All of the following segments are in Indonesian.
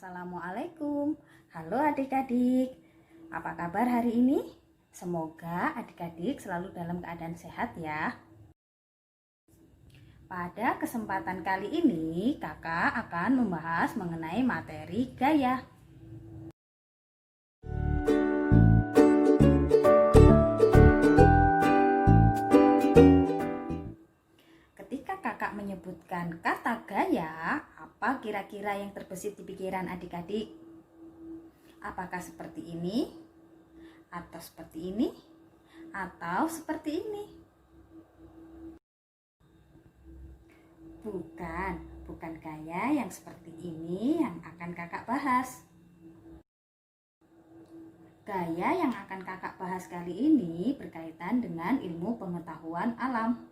Assalamualaikum. Halo adik-adik. Apa kabar hari ini? Semoga adik-adik selalu dalam keadaan sehat ya. Pada kesempatan kali ini, kakak akan membahas mengenai materi gaya. Ketika kakak menyebutkan kata gaya, apa kira-kira yang terbesit di pikiran adik-adik? Apakah seperti ini? Atau seperti ini? Atau seperti ini? Bukan gaya yang seperti ini yang akan kakak bahas. Gaya yang akan kakak bahas kali ini berkaitan dengan ilmu pengetahuan alam.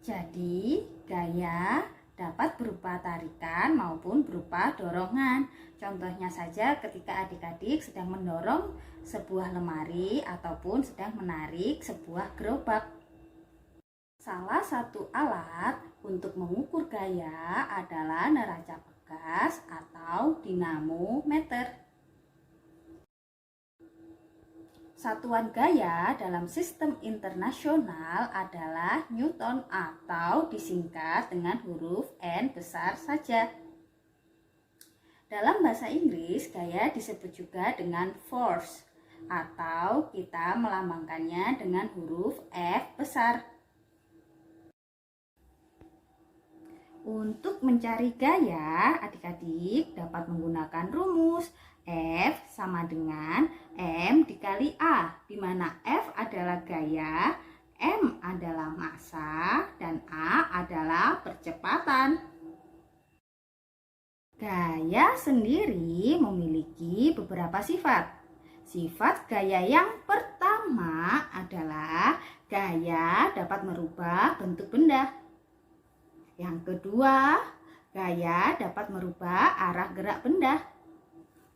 Jadi, gaya dapat berupa tarikan maupun berupa dorongan. Contohnya saja ketika adik-adik sedang mendorong sebuah lemari ataupun sedang menarik sebuah gerobak. Salah satu alat untuk mengukur gaya adalah neraca pegas atau dinamometer. Satuan gaya dalam sistem internasional adalah Newton atau disingkat dengan huruf N besar saja. Dalam bahasa Inggris, gaya disebut juga dengan force atau kita melambangkannya dengan huruf F besar. Untuk mencari gaya, adik-adik dapat menggunakan rumus F sama dengan M dikali A, di mana F adalah gaya, M adalah massa, dan A adalah percepatan. Gaya sendiri memiliki beberapa sifat. Sifat gaya yang pertama adalah gaya dapat merubah bentuk benda. Yang kedua, gaya dapat merubah arah gerak benda.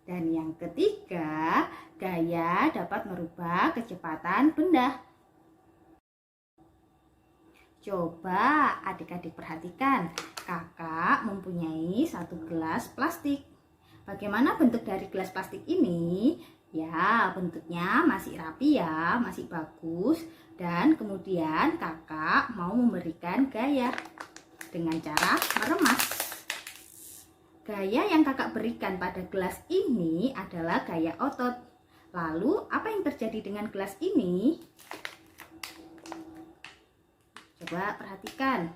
Dan yang ketiga, gaya dapat merubah kecepatan benda. Coba adik-adik perhatikan, kakak mempunyai satu gelas plastik. Bagaimana bentuk dari gelas plastik ini? Ya, bentuknya masih rapi ya, masih bagus. Dan kemudian kakak mau memberikan gaya dengan cara meremas. Gaya yang kakak berikan pada gelas ini adalah gaya otot. Lalu apa yang terjadi dengan gelas ini? Coba perhatikan.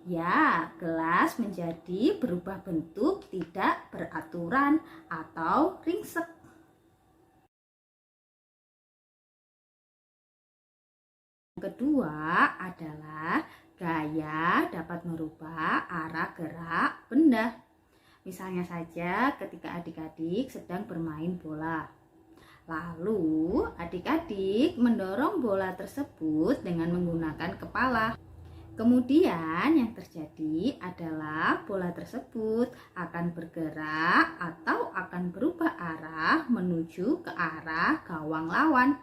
Ya, gelas menjadi berubah bentuk tidak beraturan atau ringsek. Yang kedua adalah gaya dapat merubah arah gerak benda. Misalnya saja ketika adik-adik sedang bermain bola. Lalu adik-adik mendorong bola tersebut dengan menggunakan kepala. Kemudian yang terjadi adalah bola tersebut akan bergerak atau akan berubah arah menuju ke arah gawang lawan.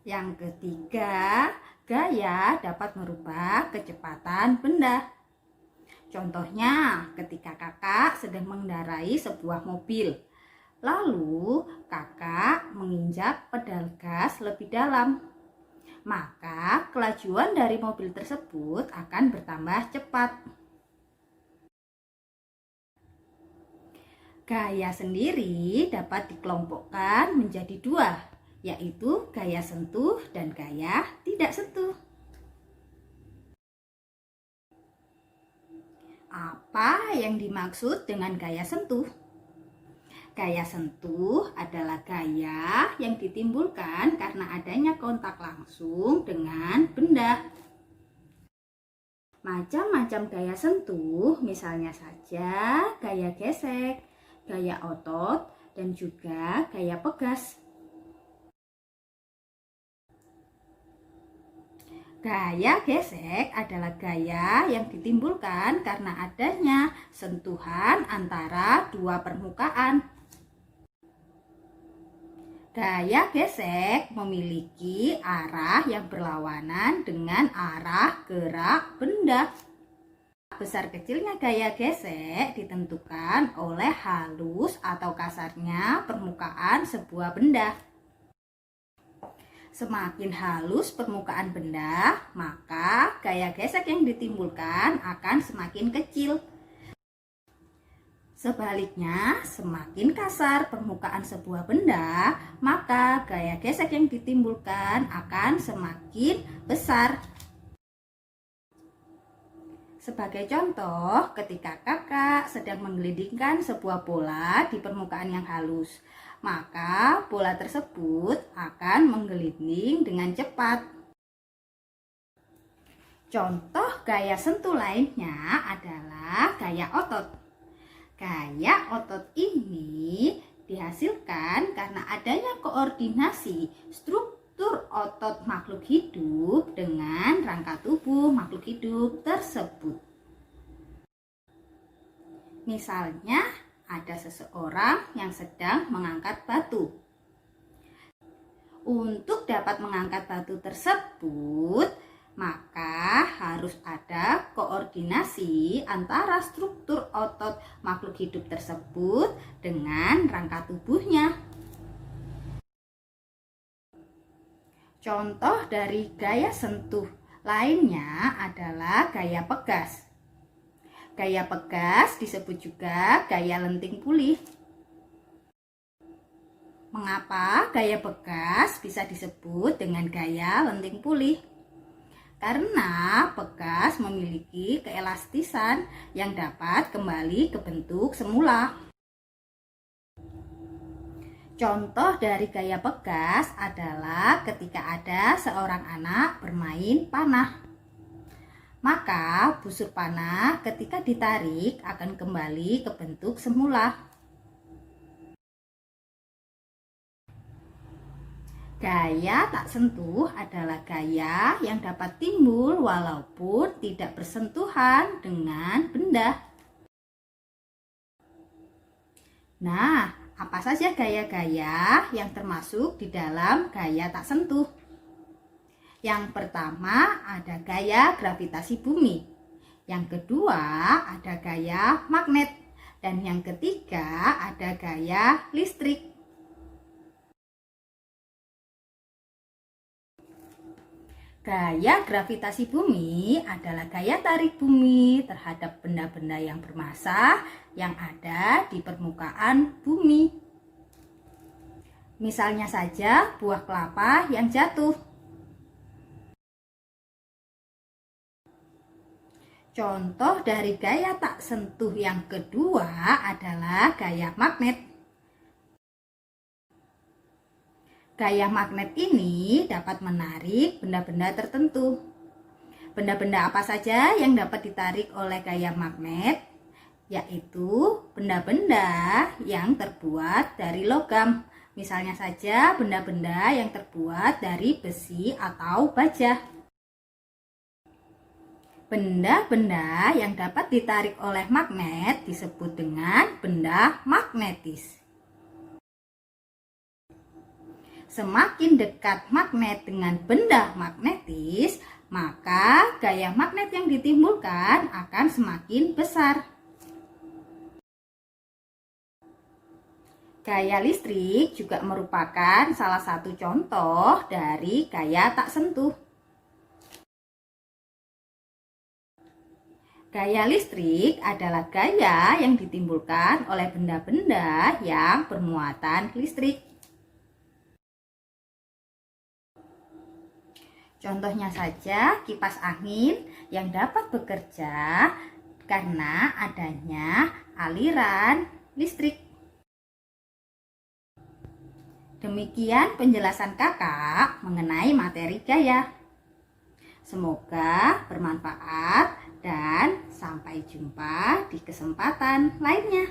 Yang ketiga, gaya dapat merubah kecepatan benda. Contohnya, ketika kakak sedang mengendarai sebuah mobil, lalu kakak menginjak pedal gas lebih dalam, maka kelajuan dari mobil tersebut akan bertambah cepat. Gaya sendiri dapat dikelompokkan menjadi dua, yaitu gaya sentuh dan gaya tidak sentuh. Apa yang dimaksud dengan gaya sentuh? Gaya sentuh adalah gaya yang ditimbulkan karena adanya kontak langsung dengan benda. Macam-macam gaya sentuh, misalnya saja gaya gesek, gaya otot, dan juga gaya pegas. Gaya gesek adalah gaya yang ditimbulkan karena adanya sentuhan antara dua permukaan. Gaya gesek memiliki arah yang berlawanan dengan arah gerak benda. besar kecilnya gaya gesek ditentukan oleh halus atau kasarnya permukaan sebuah benda. Semakin halus permukaan benda, maka gaya gesek yang ditimbulkan akan semakin kecil. Sebaliknya, semakin kasar permukaan sebuah benda, maka gaya gesek yang ditimbulkan akan semakin besar. Sebagai contoh, ketika kakak sedang menggelindingkan sebuah bola di permukaan yang halus, maka bola tersebut akan menggelinding dengan cepat. Contoh gaya sentuh lainnya adalah gaya otot. Gaya otot ini dihasilkan karena adanya koordinasi struktur otot makhluk hidup dengan rangka tubuh makhluk hidup tersebut. Misalnya, ada seseorang yang sedang mengangkat batu. Untuk dapat mengangkat batu tersebut, maka harus ada koordinasi antara struktur otot makhluk hidup tersebut dengan rangka tubuhnya. Contoh dari gaya sentuh lainnya adalah gaya pegas. Gaya pegas disebut juga gaya lenting pulih. Mengapa gaya pegas bisa disebut dengan gaya lenting pulih? Karena pegas memiliki keelastisan yang dapat kembali ke bentuk semula. Contoh dari gaya pegas adalah ketika ada seorang anak bermain panah. Maka busur panah ketika ditarik akan kembali ke bentuk semula. Gaya tak sentuh adalah gaya yang dapat timbul walaupun tidak bersentuhan dengan benda. Nah, apa saja gaya-gaya yang termasuk di dalam gaya tak sentuh? Yang pertama ada gaya gravitasi bumi. Yang kedua ada gaya magnet. Dan yang ketiga ada gaya listrik. Gaya gravitasi bumi adalah gaya tarik bumi terhadap benda-benda yang bermassa yang ada di permukaan bumi. Misalnya saja buah kelapa yang jatuh. Contoh dari gaya tak sentuh yang kedua adalah gaya magnet. Gaya magnet ini dapat menarik benda-benda tertentu. Benda-benda apa saja yang dapat ditarik oleh gaya magnet? Yaitu benda-benda yang terbuat dari logam. Misalnya saja benda-benda yang terbuat dari besi atau baja. Benda-benda yang dapat ditarik oleh magnet disebut dengan benda magnetis. Semakin dekat magnet dengan benda magnetis, maka gaya magnet yang ditimbulkan akan semakin besar. Gaya listrik juga merupakan salah satu contoh dari gaya tak sentuh. Gaya listrik adalah gaya yang ditimbulkan oleh benda-benda yang bermuatan listrik. Contohnya saja kipas angin yang dapat bekerja karena adanya aliran listrik. Demikian penjelasan kakak mengenai materi gaya. Semoga bermanfaat dan sampai jumpa di kesempatan lainnya.